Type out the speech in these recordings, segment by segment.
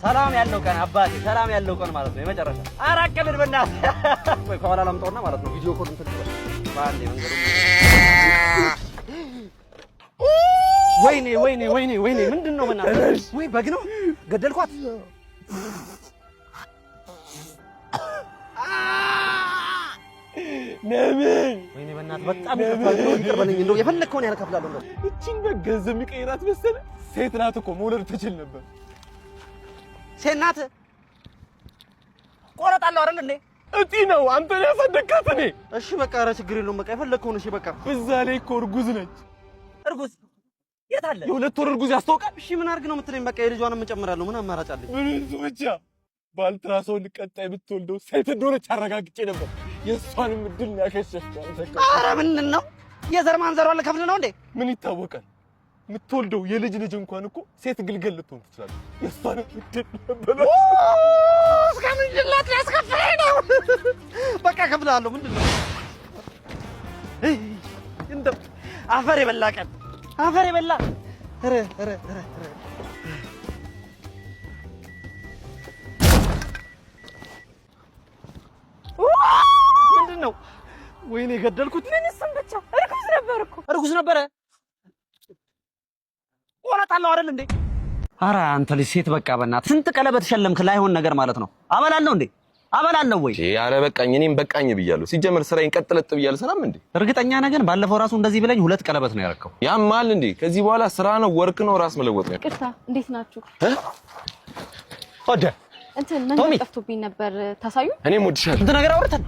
ሰላም ያለው ቀን አባቴ ሰላም ያለው ቀን ማለት ነው የመጨረሻ አራቀልን በእናትህ ወይ ከኋላ ላምጣውና ማለት ነው ቪዲዮ ኮል እንትን ባንዴ መንገዱ ወይኔ ምንድነው በእናትህ ወይ በግ ነው ገደልኳት ነምን ወይኔ በእናትህ በጣም ይከፋል እንደው የፈለከውን ያልከፍላለሁ እንደው እቺን በገንዘብ የሚቀይራት መሰለ ሴት ናት እኮ መውለድ ትችል ነበር ሴት ናት ቆረጣለሁ አይደል እንዴ እጢ ነው አንተ ነው ያሳደግካት እኔ እሺ በቃ ኧረ ችግር የለውም በቃ የፈለከውን እሺ በቃ በዛ ላይ እኮ እርጉዝ ነች እርጉዝ የት አለ የሁለት ወር እርጉዝ ያስታውቃል እሺ ምን አድርግ ነው የምትለኝ በቃ የልጇንም እንጨምራለሁ ምን አማራጭ አለኝ ምን ብቻ ባልትራሳውንድ ቀጣይ ብትወልደው ሴት እንደሆነች አረጋግጬ ነበር የእሷንም እድል ያከሸፍከው አንተ ኧረ ምንድን ነው የዘር ማንዘሯን ልከፍል ነው እንዴ ምን ይታወቃል የምትወልደው የልጅ ልጅ እንኳን እኮ ሴት ግልገል ልትሆን ትችላለች የእሷንም እድል ነበር እስከምን ልላት ያስከፍለኝ ነው በቃ ከፍላለሁ ምንድን ነው እንደው አፈር የበላ ቀን አፈር የበላ ኧረ ምንድነው ወይኔ ገደልኩት ምን ሰምበቻ እርጉዝ ነበረ ቆረጣለሁ አይደል እንዴ ኧረ አንተ ልጅ ሴት በቃ በእናትህ ስንት ቀለበት ሸለምክ ላይሆን ነገር ማለት ነው አበላለሁ እንዴ አበላለሁ ወይ ኧረ በቃኝ እኔም በቃኝ ብያለሁ ሲጀመር ስራዬን ቀጥለጥ ብያለሁ ሰላም እንዴ እርግጠኛ ነገር ባለፈው ራሱ እንደዚህ ብለኝ ሁለት ቀለበት ነው ያረከው ያማል እንዴ ከዚህ በኋላ ስራ ነው ወርክ ነው ራስ መለወጥ ነው ቅርታ እንዴት ናችሁ ወደ እንትን ምን ጠፍቶብኝ ነበር ታሳዩ እኔ ሞድሻለሁ እንት ነገር አውርተን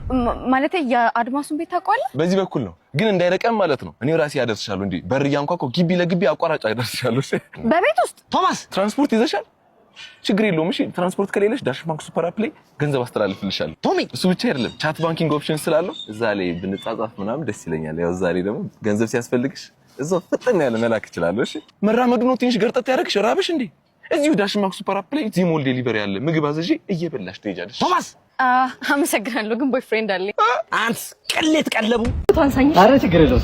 ማለት የአድማሱን ቤት ታውቀዋለህ በዚህ በኩል ነው ግን እንዳይረቀም ማለት ነው እኔ ራሴ ያደርስሻለሁ እንዴ በር ያንኳኳ ግቢ ለግቢ አቋራጭ ያደርስሻለሁ በቤት ውስጥ ቶማስ ትራንስፖርት ይዘሻል ችግር የለውም እሺ ትራንስፖርት ከሌለሽ ዳሽ ባንክ ሱፐር አፕ ላይ ገንዘብ አስተላልፍልሻለሁ ቶሚ እሱ ብቻ አይደለም ቻት ባንኪንግ ኦፕሽን ስላለው እዛ ላይ ብንጻጻፍ ምናምን ደስ ይለኛል ያው ዛሬ ደግሞ ገንዘብ ሲያስፈልግሽ እዛው ፈጠን ያለ መላክ ይችላል እሺ መራመዱ ነው ትንሽ ገርጠት ያደርግሽ ራብሽ እንዴ እዚሁ ዳሽ ባንክ ሱፐር አፕ ላይ ዚሞል ዴሊቨሪ ያለ ምግብ አዘዤ እየበላሽ ትሄጃለሽ ቶማስ አመሰግናለሁ ግን ቦይፍሬንድ አለኝ አንተ ቅሌት ቀለቡ ታንሳኝ ኧረ ችግር የለውም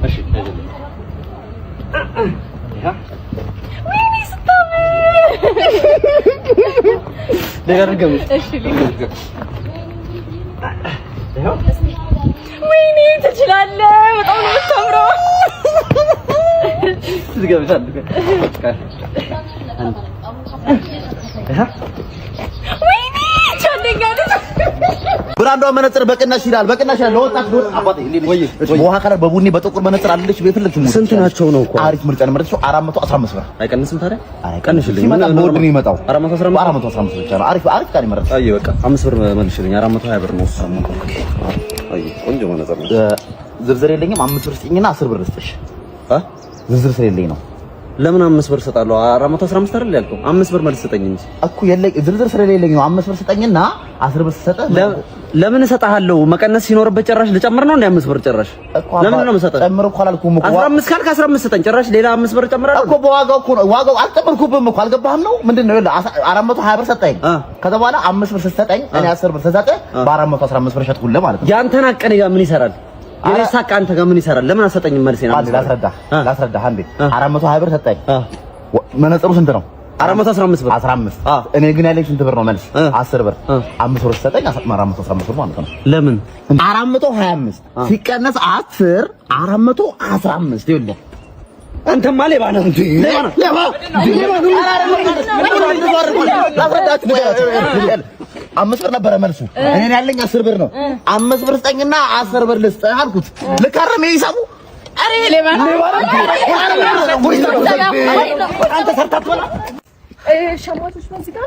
እሺ ወይኔ ስታምር ደጋርገም እሺ ወይኔ ትችላለህ በጣም ነው የምታምረው ትገበታለህ ወይኔ ቻለኛለህ ብራንዷ መነጽር በቅናሽ ይላል ለወጣት ዶር አባቴ በውሃ ከለር በቡኒ በጥቁር መነጽር አለልሽ በፍልክ ሙሉ ስንት ናቸው ነው እኮ አሪፍ ምርጫ ነው መረጥሽው 415 ብር አይቀንስም ታዲያ ቀንሽልኝ ምን ነው ወድ ነው የሚመጣው 415 ብቻ ነው አሪፍ ቃል ይመረጥ አይ በቃ 5 ብር መልሽልኝ 420 ብር ነው እሱ አይ ቆንጆ መነጽር ነው ዝርዝር የለኝም 5 ብር ስጪኝና 10 ብር ልስጥሽ ዝርዝር ስለሌለኝ ነው ለምን 5 ብር ሰጣለሁ 415 አይደል ያልከው 5 ብር መልስ ሰጠኝ እንጂ እኮ ዝርዝር ስለሌለኝ ነው 5 ብር ስጠኝና 10 ብር ሰጠ ለምን እሰጣለሁ መቀነስ ሲኖርበት ጭራሽ ልጨምር ነው እንደ 5 ብር ጭራሽ ለምን ነው የምሰጠው ጨምር እኮ አላልኩም እኮ 15 ካልክ 15 ሰጠኝ ጭራሽ ሌላ 5 ብር ጨምራለሁ እኮ በዋጋው እኮ ዋጋው አልጨመርኩብህም እኮ አልገባህም ነው ምንድነው 420 ብር ሰጠኝ ከዛ በኋላ 5 ብር ሰጠኝ እኔ 10 ብር ተሰጠ በ415 ብር ሸጥኩልህ ማለት ነው ያንተን አቀኔ ጋር ምን ይሰራል የሳቅ አንተ ጋር ምን ይሰራል ለምን አሰጠኝም መልስ ነው ላስረዳ አንዴ 420 ብር ሰጠኝ መነጽሩ ስንት ነው 415 ብር 15 እኔ ግን ያለኝ ስንት ብር ነው መልስ 10 ብር 5 ብር ሰጠኝ 415 ብር ማለት ነው ለምን 425 ሲቀነስ 10 415 ይኸውልህ አንተማ ሌባ ነህ እንዴ ሌባ አምስት ብር ነበረ መልሱ እኔ ያለኝ 10 ብር ነው 5 ብር ስጠኝና 10 ብር ልስጥህ አልኩት ልከረም ይሳቡ አሬ ሌባ አንተ ሰርታችኋል ሸማቾች በዚህ ጋር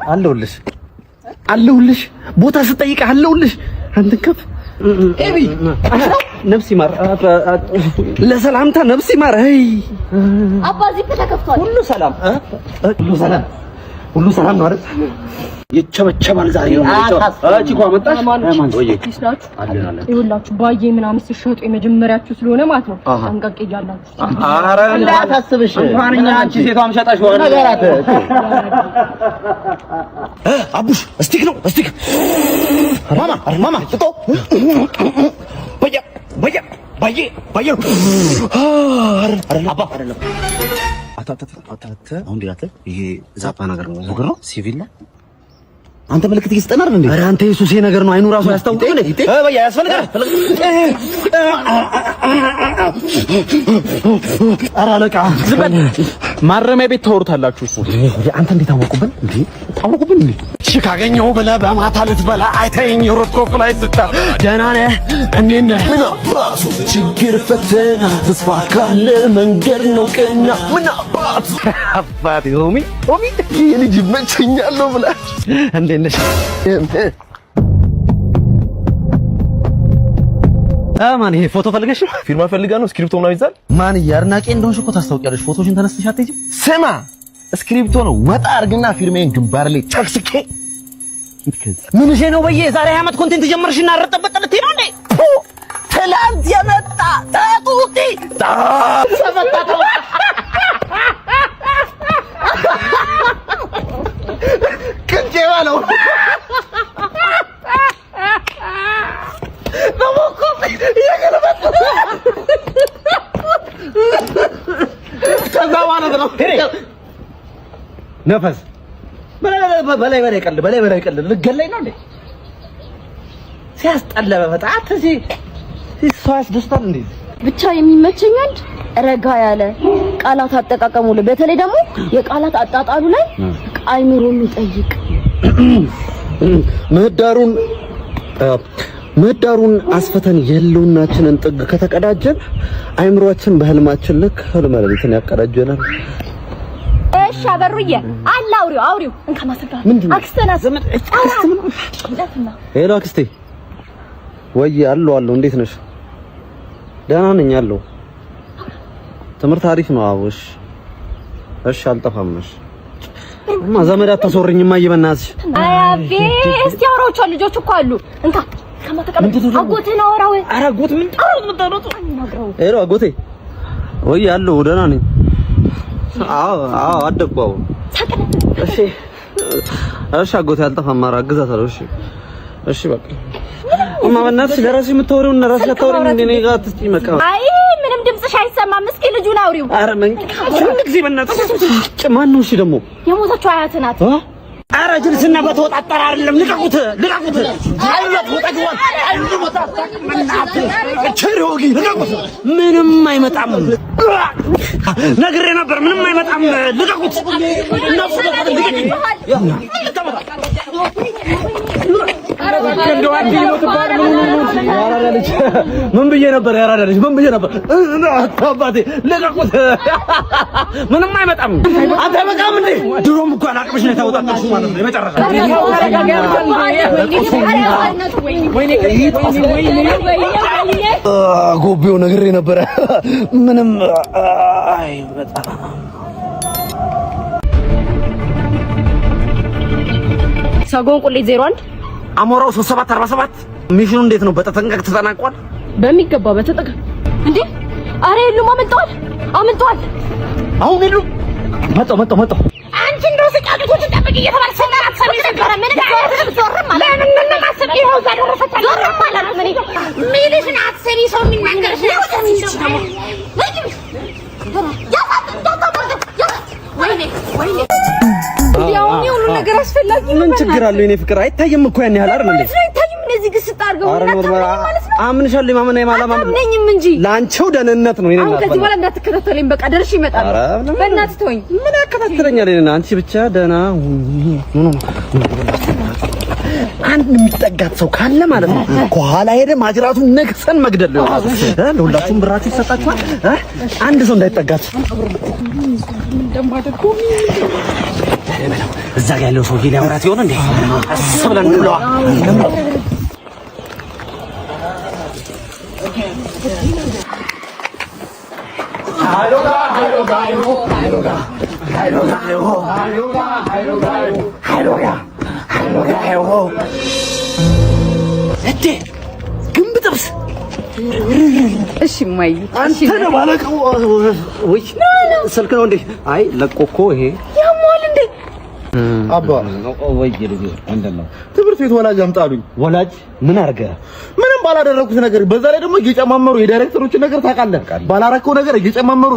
አለሁልሽ ቦታ ስጠይቅ አለሁልሽ አንተ ከፍ ኤቢ ነፍስ ይማር ለሰላምታ ነፍስ ይማር አይ አባዚ ተከፍቷል ሁሉ ሰላም ነው አይደል ይቸበቸባል ዛሬ ነው አቺ እኮ አመጣሽ ወይ ይኸውላችሁ ባዬ ምናምን ሲሸጡ የመጀመሪያችሁ ስለሆነ ማለት ነው አንቀቅ ይያላችሁ ኧረ እንዳታስብሽ እንኳን እኛ አንቺ ሴቷም ሸጣሽ ሆነ ነገራት አቡሽ እስቲክ ማማ ጥጦ ባዬ አባ አታተ አሁን ዲያተ ይሄ ዛፓ ነገር ነው ሲቪል ነው አንተ ምልክት ይስጠናል እንዴ? ኧረ አንተ የሱሴ ነገር ነው። አይኑ ራሱ ያስታውቅም እንዴ? በያ ያስፈልጋል። ኧረ አለቃ ዝም በል። ማረሚያ ቤት ታወሩታላችሁ እሱ። አንተ እንዴት አወቁብን እንዴ? ታወቁብን እንዴ? እሺ ካገኘው ብለህ በማታ ልትበላ አይተኸኝ ሮጥኮፍ ላይ ስታ ደህና ነህ? እንዴት ነህ? ምን አባቱ ችግር ፈተና ተስፋ ካለ መንገድ ነው ቀና ምን አባቱ አባቴ ሆሚ ልጅ ይመቸኛል ነው ብላ እንዴት ነሽ? ማን ይሄ ፎቶ ፈልገሽ? ፊርማ ፈልጋ ነው። እስክሪፕቶ ምናምን ይዛል። ማን አድናቂ እንደሆንሽ እኮ ታስታውቂያለሽ። ፎቶሽን ተነስተሽ አትሄጂም? ስማ እስክሪፕቶ ነው። ወጣ አርግና ፊርሜን ግንባር ላይ ጨክስኬ ምን እሺ ነው በየ ዛሬ ዓመት ኮንቴንት ጀመርሽና አረጠበጥ ልትይ ነው እንዴ? ትላንት የመጣ ታጡቲ ተመጣጣው ከንጀባ ነው ነፈስ በላይ ቀልድ ልገለኝ ነው እንዴ? ሲያስጠላ በጣም ሰው ያስደስታል እንዴ? ብቻ የሚመቸኝ አንድ ረጋ ያለ ቃላት አጠቃቀሙ ላይ በተለይ ደግሞ የቃላት አጣጣሉ ላይ አይምሮ የሚጠይቅ ምህዳሩን አስፈተን የህልውናችንን ጥግ ከተቀዳጀን አይምሮአችን በህልማችን ልክ ህልም ለሊትን ያቀዳጀናል። እሺ አበሩዬ አለ አውሪው እንካ ማሰጋ አክስተና ዘመድ ሄሎ አክስቴ ወይ አለው እንዴት ነሽ? ደህና ነኝ አለው። ትምህርት አሪፍ ነው አውሽ። እሺ አልጠፋም። እማ ዘመድ አታስወሪኝማ በእናትሽ። አያቤ እስቲ አውራዎቹ ልጆች እኮ አሉ እንካ አጎቴ ነው አውራው። ኧረ አጎት ምን ታውቁት? ሄሎ አጎቴ ወይ አለው ደህና ነኝ። አዎ አደኩ። እሺ አጎቴ አልጠፋም። ኧረ አግዛታለሁ። እሺ በቃ እማ በእናትሽ ለራስሽ የምታወሪውን ለራስሽ አታወሪም እንዴ? እኔ ጋር አትስጪ መቃ። አይ ምንም ድምፅሽ አይሰማም። እስኪ ልጁን አውሪው። ኧረ ምን ጊዜ በእናትሽ ማን ነው? እሺ ደግሞ የሞተችው አያት ናት። ኧረ ጅልስና በተወጣጠረ አይደለም። ልቀቁት። ምንም አይመጣም። ነግሬ ነበር። ምንም አይመጣም። ልቀቁት። ምን ብዬ ነበር? አባቴ ልቀቁት። ምንም አይመጣም። አንተ በቃም እንዴ ድሮም እኮ አላቅምሽ ነው የታወጣጣችሁ ማለት ነው። የመጨረሻ ጎቤው ነግሬ ነበረ። ምንም አይመጣም። ሰጎን ቁሌት 01 አሞራው 3747 ሚሽኑ እንዴት ነው? በተጠንቀቅ ተጠናቋል። በሚገባ በተጠንቀቅ እንዴ። አረ የሉም። አመልጠዋል። አሁን የሉም። መጣው አንቺ እንደው ስቃቂቶች ተጠብቂ እየተባለ ሰላራት ሰሚ ነበር። ምን ዞርም ማለት ምን ማሰብ ይኸው ዛደረሰች ዞርም ማለት ምን ሚልሽን አትሰሚ ሰው የሚናገርሽ ነው። ወይኔ ያው ሁሉ ነገር አስፈላጊ ነው። ምን ችግር አለው? የኔ ፍቅር አይታየም እኮ ያን ያህል አይደል እንዴ? አይታየም። እንደዚህ ግስ ታርገው ማለት ነው። አምንሻለሁ። ማመን አይማላም አምነኝም እንጂ ላንቺው ደህንነት ነው። አሁን ከዚህ በኋላ እንዳትከታተለኝ በቃ ደርሼ ይመጣል። በእናትህ ተወኝ። ምን ያከታተለኛል? አንቺ ብቻ ደህና አንድ የሚጠጋት ሰው ካለ ማለት ነው ከኋላ ሄደ ማጅራቱን ነክሰን መግደል ነው። ለሁላችሁም ብራችሁ ይሰጣችኋል። አንድ ሰው እንዳይጠጋት እዛ ጋር ያለው ሰው ሊያወራት ይሆን እንዴ? አስብለን እንለዋ። ግንብ ጥብስ። እሺ ማይ አንተ ነው ባለቀው ወይ ስልክ ነው እንዴ? አይ ለቆ እኮ ይሄ ያሟል እንዴ? አባ ወይ ልጅ እንደነው ትምህርት ቤት ወላጅ አምጣሉኝ። ወላጅ ምን አርገ? ምንም ባላደረኩት ነገር በዛ ላይ ደግሞ እየጨማመሩ የዳይሬክተሮችን ነገር ታውቃለህ ባላረከው ነገር እየጨማመሩ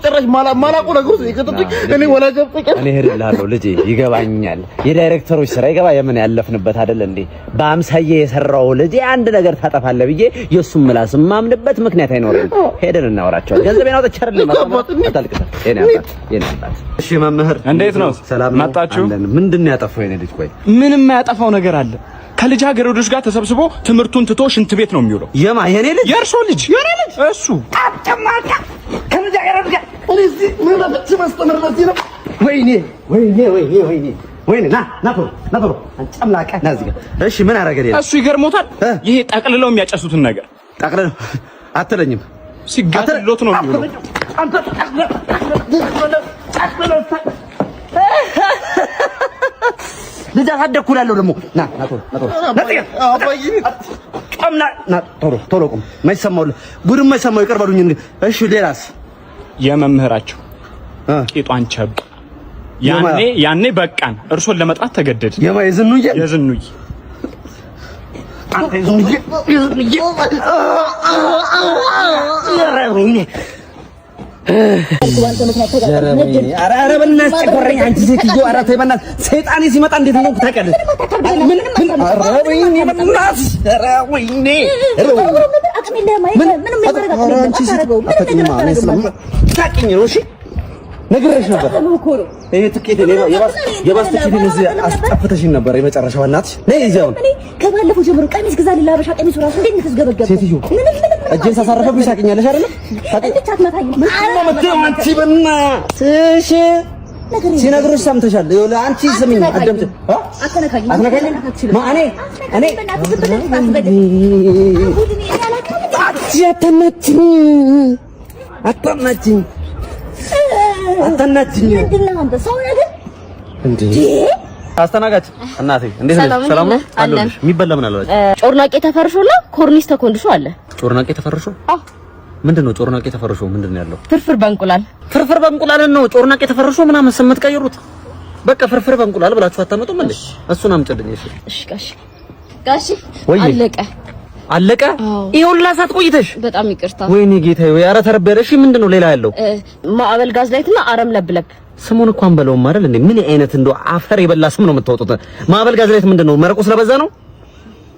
ጭራሽ ማላቁ ነገር ውስጥ ይከተቱኝ እኔ ወላጅ አጥቂኝ እኔ ሄድልሃለሁ ልጄ ይገባኛል የዳይሬክተሮች ስራ ይገባ የምን ያለፍንበት አይደል እንዴ በአምሳዬ የሰራው ልጄ አንድ ነገር ታጠፋለህ ብዬ የሱም ምላስ ማምንበት ምክንያት አይኖርም ሄደን እናወራቸው ገንዘቤን አውጥቼ አይደለም አታልቅስ የኔ አባት እሺ መምህር እንዴት ነው ሰላም መጣችሁ ምንድነው ያጠፋው የኔ ልጅ ቆይ ምንም ያጠፋው ነገር አለ ከልጃገረዶች ጋር ተሰብስቦ ትምህርቱን ትቶ ሽንት ቤት ነው የሚውለው የኔ ልጅ የእርሶ ልጅ እሱ አጨማቃ ከልጃገረድ ጋር እዚህ ምን ማስተማር ነው ወይኔ ና ቶሎ አንጨምላቀ ና እዚህ ጋር እሺ ምን አደረገ እሱ ይገርሞታል ይሄ ጠቅልለው የሚያጨሱትን ነገር ጠቅልለው አትለኝም ሲጋትሎት ነው የሚውለው አንተ ልጅ አደኩላለሁ ደግሞ ና ቶሎ ቁም ማይሰማው ጉድም ማይሰማው ይቀርባሉኝ እሺ ሌላስ የመምህራቸው ቂጧን ቸብ ያኔ በቃን እርሶን ለመጥራት ተገደድ የዝኑዬ አንተ ይዝኑዬ ኧረ በእናትሽ ጨጎረኝ አንቺ ሴትዮ ኧረ ተይ በእናትሽ ሰይጣኔ ሲመጣ እንዴት ነው ታውቂያለሽ ኧረ ወይኔ በእናትሽ ኧረ ወይኔ ታውቂኝ ነው እሺ ነግሬሽ ነበር ይሄ ትኬት የባስ ትኬት እዚህ አስጠፍተሽኝ ነበር የመጨረሻው እናትሽ ነይ እዚያው ከባለፈው ጀምሮ ቀሚስ ግዛልኝ ላበሻ ቀሚስ ራሱ እንዴት ተስገበገበ ሴትዮ እጄን ሳሳረፈብሽ ታውቂኛለሽ አይደል አንቺ በእናትሽ ሲነግሩሽ ሰምተሻል ይኸውልህ አንቺ ስሚኝ አዳምጪ አትነካኝ እኔ አታናችኝ ምንድነው አንተ ሰው ነገር እንዴ አስተናጋጅ እናቴ እንዴት ነሽ ሰላም ነው አለሽ የሚበላ ምን አላችሁ ጮርናቄ ተፈርሾላ ኮርኒስ ተኮንድሾ አለ ጮርናቄ ተፈርሾ ምንድነው ጮርናቄ ተፈርሾ ምንድነው ያለው ፍርፍር በእንቁላል ነው ጮርናቄ ተፈርሾ ምናምን ስምት ቀይሩት በቃ ፍርፍር በእንቁላል ብላችሁ አታመጡም እንዴ እሱን አምጪልኝ እሺ ጋሺ አለቀ ይሁላ ሰዓት ቆይተሽ በጣም ይቅርታ ወይኔ ጌታዬ ወይ ኧረ ተረበረሽ ምንድነው ሌላ ያለው ማዕበል ጋዝ ላይትና አረም ለብለብ ስሙን እንኳን በለውም አይደል እንዴ ምን አይነት እንደው አፈር የበላ ስም ነው የምታወጡት ማዕበል ጋዝ ላይት ምንድነው መረቁ ስለበዛ ነው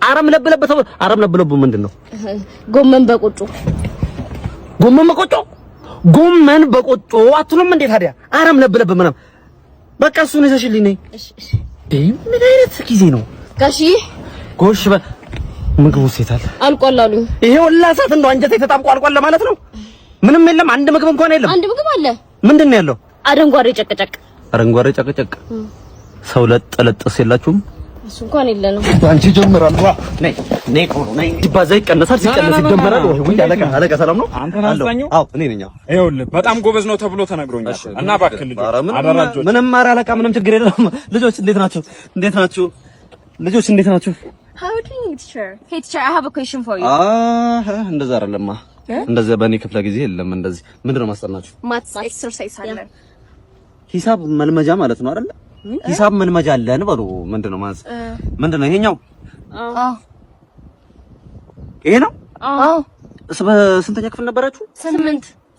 አረም ለብለብ ምንድነው ጎመን በቆጮ አትሉም እንዴ ታዲያ አረም ለብለብ ምናምን በቃ እሱን ይዘሽልኝ ነኝ እሺ ምን አይነት ጊዜ ነው ጋሺ ጎሽ ምግቡ ሴታል አልቋል አሉኝ ይሄ ወላ ሰዓት እንደው አንጀቴ ተጣብቆ አልቋል ለማለት ነው ምንም የለም አንድ ምግብ እንኳን የለም አንድ ምግብ አለ ምንድነው ያለው አረንጓዴ ጨቅጨቅ ሰው ለጥለጥስ የላችሁም እሱ እንኳን የለንም አንቺ ጀምራል ነይ ቆሎ ነይ ይባዛ ይቀነሳል ሲቀነስ ይደመራል ወይ አለቃ ሰላም ነው አንተ ናስተኛው አዎ እኔ ነኝ ይኸውልህ በጣም ጎበዝ ነው ተብሎ ተነግሮኛል እና እባክህ ልጆች ምንም አለቃ ምንም ችግር የለም ልጆች እንዴት ናችሁ How are you doing, teacher? Hey, teacher, I have a question for you. እንደዛ አይደለማ እንደዛ በእኔ ክፍለ ጊዜ የለም እንደዚህ ምንድነው ማስጠናችሁ Maths exercise አለ ሂሳብ መልመጃ ማለት ነው አይደል ሂሳብ መልመጃ አለን በሉ ምንድነው ይሄኛው ይሄ ነው ስንተኛ ክፍል ነበራችሁ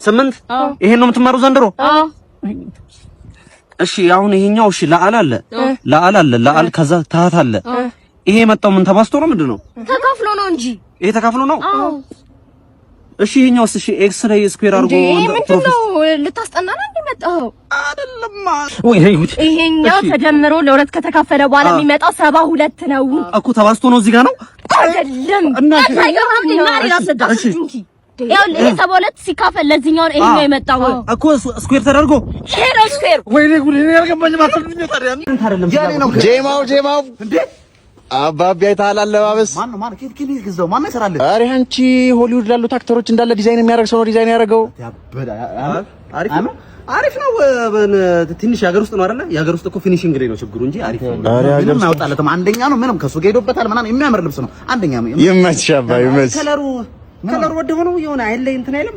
8 ይሄን ነው የምትማሩ ዘንድሮ እሺ አሁን ይሄኛው እሺ ለአል አለ ለአል ከዛ ታህት አለ ይሄ መጣው ምን ተባስቶ ነው ምንድነው ተካፍሎ ነው እንጂ ይሄ ተካፍሎ ነው እሺ ይሄኛውስ እሺ ኤክስ ላይ ስኩዌር አድርጎ ምንድነው ልታስጠና ነው እንደመጣው አይደለም ወይ ይሄኛው ተደምሮ ለሁለት ከተካፈለ በኋላ የሚመጣው 72 ነው እኮ ተባስቶ ነው እዚህ ጋር ነው አይደለም ያው ይሄ 72 ሲካፈል ለዚህኛው ይሄኛው የመጣው እኮ ስኩዌር ተደርጎ ይሄ ነው ስኩዌር ወይኔ ጉድ እኔ ያልገባኝ ማተልኝ ታዲያ አይደለም ጄማው እንዴ አባቢ አይተሃል አለባበስ ማን ከየት ይገዛው ማን ይሰራል ኧረ አንቺ ሆሊውድ ላሉት አክተሮች እንዳለ ዲዛይን የሚያደርግ ሰው ነው ዲዛይን ያደረገው አሪፍ ነው ትንሽ የሀገር ውስጥ ነው አይደለ የሀገር ውስጥ እኮ ፊኒሺንግ ላይ ነው ችግሩ እንጂ አሪፍ ነው ምንም አያወጣለትም አንደኛ ነው ምንም ከሱ ጋር ሄዶበታል ምናምን የሚያምር ልብስ ነው አንደኛ ነው ይመችሽ አባይ ይመችሽ ከለሩ ወደ ሆነው የሆነ አይለይ እንትን አይልም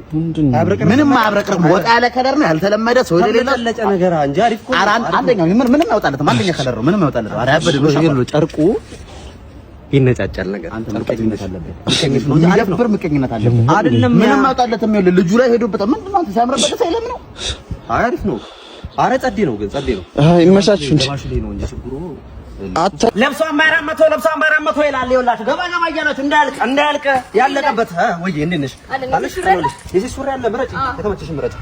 ምንም አያብረቅርም ወጣ ያለ ከለር ነው ያልተለመደ ሰው የሌለ ለጨ ነገር እንጂ አሪፍ እኮ አንደኛው ምንም ያወጣለትም አንደኛ ከለር ነው ምንም ያወጣለትም ኧረ ያበደ ነው ጨርቁ ይነጫጫል ነገር አንተ ምቀኝነት አለበት። ምቀኝነት ነው ያለበት ምቀኝነት አለበት አይደለም። ምንም አውጣለትም ይኸውልህ ልጁ ላይ ሄዶበት ምንድን ነው አንተ ሳምረበት ሳይለም ነው። አሪፍ ነው። አረ ጸዴ ነው ግን ጸዴ ነው። ይመቻችሁ እንጂ ነው እንጂ ችግሩ ለብሷን ባይራም መቶ ይላል። ይኸውላችሁ ገባ እያላችሁ እንዳያልቅ ያለቀበት ወይ እንዴት ነሽ አለሽ ነው እዚህ ሱሪ አለ ምረጭ የተመቸሽ ምረጭ።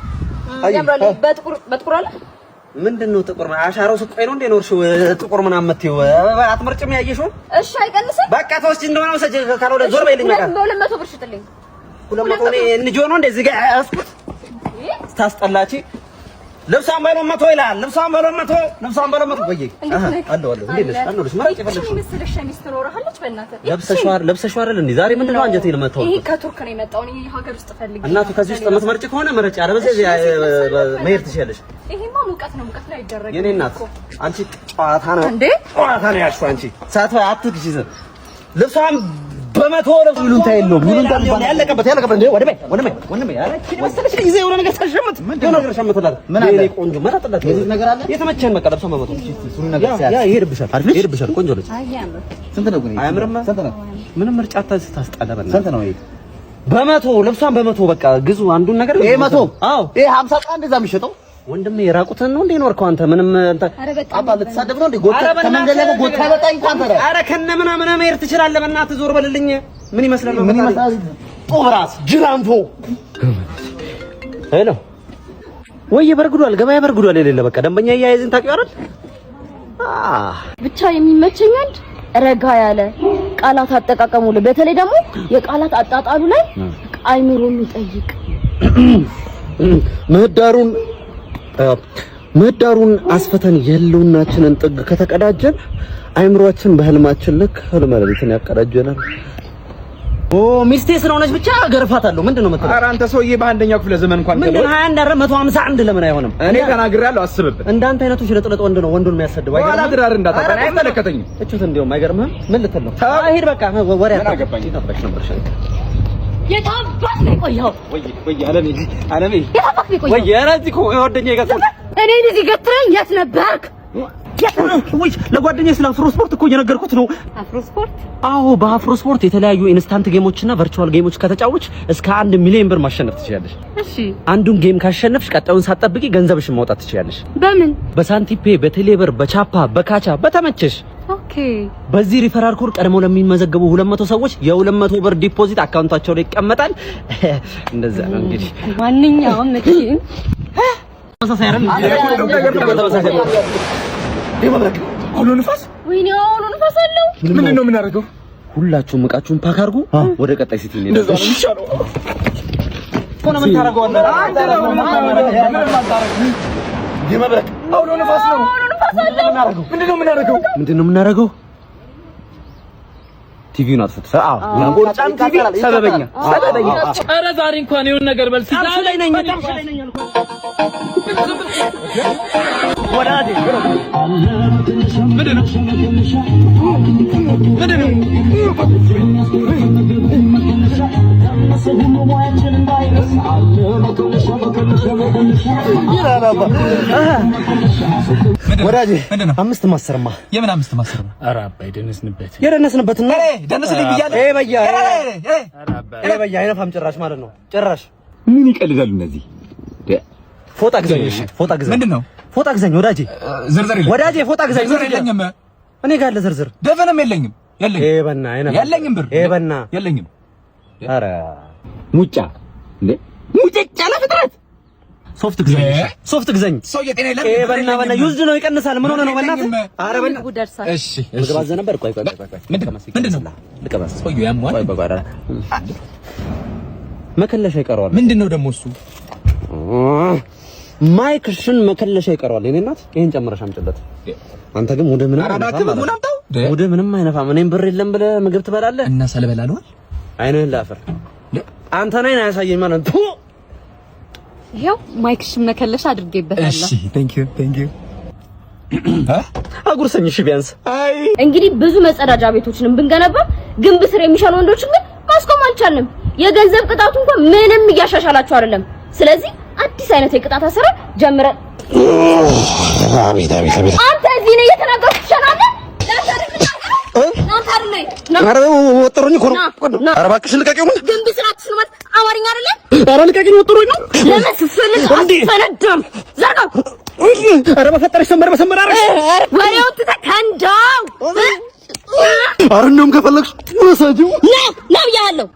ያምራል። በጥቁር አለ ምንድነው ጥቁር አሻራው ስቆይ ነው እንዴ ኖርሽው ጥቁር ምናምን መጥተው አትመርጭም ያየሽው? እሺ አይቀንስም። በቃ ተወስጂ እንደሆነ ወሰጂ ካልሆነ ዞር በይልኝ። በቃ በ200 ብር ሽጥልኝ። 200 ነው እንጂ ሆኖ እንደዚህ ጋር አስኩት ታስጠላቺ። ልብሷን ባይሎ 100 ይላል። ልብሷን ባይሎ 100 ቆይ አለው እንዴ ነሽ አንኖርሽ መረጭ ይፈልግሽ ምስልሽ ሸሚዝ ትኖርሃለች። በእናትህ ለብሰሽው አይደል እንዴ ዛሬ ምንድነው አንጀቴ ለመተው? ይሄ ከቱርክ ነው የመጣው። እኔ ሀገር ውስጥ ፈልግ እናቱ ከዚህ ውስጥ የምትመርጭ ከሆነ መረጭ አለበለዚያ መሄድ ትችያለሽ። ይሄማ ሙቀት ነው ላይ ይደረግ። የኔ እናት አንቺ ጨዋታ ነው እንዴ ጨዋታ ነው ያልሽው አንቺ ሳትወይ አትግዢ። ልብሷን በመቶ ለምን ታይለው ምን ታልባል ያለቀበት እንዴ ወደመ ያለች ወሰለሽ ጊዜ የሆነ ነገር ታሸምት የሆነ ነገር ሸምተላት ምን አለ ቆንጆ መረጥላት የዚህ ነገር አለ የተመቸን በቃ ለብሷን በመቶ እሱን ነገር ያ ይሄድብሻል ቆንጆ ልጅ ስንት ነው ግን አያምርም ስንት ነው ምንም ምርጫ ታስጣላ በእናትህ ስንት ነው ይሄ በመቶ ልብሷን በመቶ በቃ ግዙ አንዱን ነገር ይሄ መቶ አዎ ይሄ 50 ቃ እንደዛ የሚሸጠው ወንድሜ የራቁትን ነው እንዴ ኖርከው አንተ ምንም አባ ልትሳደብ ነው እንዴ ጎታ ከመንገድ ላይ ጎታ በጣኝ ካንተ አረ ከነ ምናምን መሄድ ትችላለህ በእናትህ ዞር በልልኝ ምን ይመስላል ምን ይመስላል ጦራስ ጅራንፎ ሄሎ ወይ በርግዷል ገበያ በርግዷል የሌለ በቃ ደንበኛ እያያዝን ታውቂው አይደል ብቻ የሚመቸኝ አንድ ረጋ ያለ ቃላት አጠቃቀሙ ላይ በተለይ ደግሞ የቃላት አጣጣሉ ላይ አይምሮን ይጠይቅ ምህዳሩን አስፈተን የለውናችንን ጥግ ከተቀዳጀን አይምሮአችን በህልማችን ልክ ህልም ለሊትን ያቀዳጀናል። ሚስቴ ስለሆነች ብቻ ገርፋታለሁ። ምንድነው መተው? ኧረ አንተ ሰውዬ በአንደኛው ክፍለ ዘመን እንኳን ምንድነው 21 አይደል 151 ለምን አይሆንም? እኔ ተናግሬያለሁ አስብበት። እንዳንተ አይነቱ ሽለጥለጥ ወንድ ነው ወንዱን የሚያሰድበው። አይገርምም? ዋላ ድራር እንዳታጣ አይመለከተኝም። እቹት እንደውም አይገርምህም? ምን ልትል ነው? ሂድ በቃ ወሬ አታገባኝ። ይተበሽ ነበር ሸይ የታባክ ነው ቆያው ወይ አለሜ የታባክ ነው ቆያው ወይ ያራዚ እኮ ወደኛ ይገጥም እኔ እዚህ ገትረኝ የት ነበርክ? ወይ ለጓደኛዬ ስለ አፍሮ ስፖርት እኮ እየነገርኩት ነው። አፍሮ ስፖርት? አዎ በአፍሮ ስፖርት የተለያዩ ኢንስታንት ጌሞችና ቨርቹዋል ጌሞች ከተጫወች እስከ 1 ሚሊዮን ብር ማሸነፍ ትችያለሽ። እሺ አንዱን ጌም ካሸነፍሽ ቀጣዩን ሳትጠብቂ ገንዘብሽን ማውጣት ትችያለሽ። በምን? በሳንቲፔ፣ በቴሌብር፣ በቻፓ፣ በካቻ በተመቸሽ። ኦኬ በዚህ ሪፈራል ኮድ ቀድመው ለሚመዘገቡ 200 ሰዎች የ200 ብር ዲፖዚት አካውንታቸው ላይ ይቀመጣል። እንደዛ ነው እንግዲህ ማንኛውም መቼም ተመሳሳይ አይደል? አውሎ ንፋስ ወይኔ አውሎ ንፋስ አለው። ምንድነው የምናደርገው? ሁላችሁም እቃችሁን ፓክ አድርጉ። ወደ ቀጣይ ሲቲ እንሄዳለን። እንደዛ ነው የሚሻለው። ኮነ ምን ታረጋዋለህ? የመብረቅ አውሎ ንፋስ ነው። ምንድነው የምናደርገው? ቲቪውን አጥፍት። አዎ ያንጎጫም ቲቪ ሰበበኛ። ኧረ ዛሬ እንኳን ይሁን ነገር በል ሲዛው ላይ ነኝ ወራዴ ምንድነው ወራዴ 5 ማሰርማ የምን 5 ማሰርማ? ኧረ አባይ የደነስንበትና ደነስልኝ ብያለሁ። በያ አይነፋም ጭራሽ ማለት ነው። ጭራሽ ምን ይቀልዳሉ እነዚህ? ፎጣ ግዛኝ። ፎጣ ግዛኝ። ምንድነው ፎጣ ግዛኝ? ወዳጄ ዝርዝር የለኝም። ወዳጄ ፎጣ ግዛኝ። ዝርዝር የለኝም። እኔ ጋር አለ ዝርዝር። ደፈንም የለኝም። በና አይነፋም። የለኝም ብር በና የለኝም። ኧረ ሙጫ እንዴ ሙጫ ለፍጥረት ሶፍት ግዛኝ። ሶፍት ግዛኝ። ሰው የጤና የለም። በና ዩዝድ ነው ይቀንሳል። ምን ሆነ ነው በእናትህ? ኧረ በና እሺ ምግብ አዘህ ነበር። ቆይ ምንድነው ልቀባስ? ቆዩ ያሟል። ቆይ መከለሻ ይቀረዋል። ምንድነው ደግሞ እሱ? ማይክሽን መከለሻ ይቀረዋል። የኔ እናት ይሄን ጨምረሽ አምጪለት። አንተ ግን ወደ ምንም ወደ ምንም አይነፋም። እኔም ብር የለም ብለህ ምግብ ትበላለህ እና ሰልበላ ነው አይነን ላፈር አንተ ነህ ያሳየኝ ማለት ነው። ይሄው ማይክሽን መከለሻ አድርጌበታለሁ። እሺ ቴንክ ዩ አጉርሰኝ። እሺ ቢያንስ አይ እንግዲህ ብዙ መጸዳጃ ቤቶችንም ብንገነባ ግንብ ስር የሚሻሉ ወንዶችን ግን ማስቆም አልቻልንም። የገንዘብ ቅጣቱ እንኳን ምንም እያሻሻላችሁ አይደለም። ስለዚህ አዲስ አይነት የቅጣት አሰራር ጀምረን አቤት አንተ እዚህ ነው እየተናገርኩ ትችላለህ። ለአንተ አይደለም ኧረ ወጥሮኝ እኮ ነው። ኧረ እባክሽ ልቀቂው። ምን ገንቢ ስራት ስልማት አማርኛ አይደለ? ኧረ ልቀቂኝ፣ ወጥሮኝ ነው። ለመስፈልግ አፈነደም ዘርጋው። ኧረ በፈጠረሽ ሰመረ በሰመረ አረሽ ወሬው ተከንዳው። ኧረ እንደውም ከፈለግሽ ወሰጂው ነው ያለው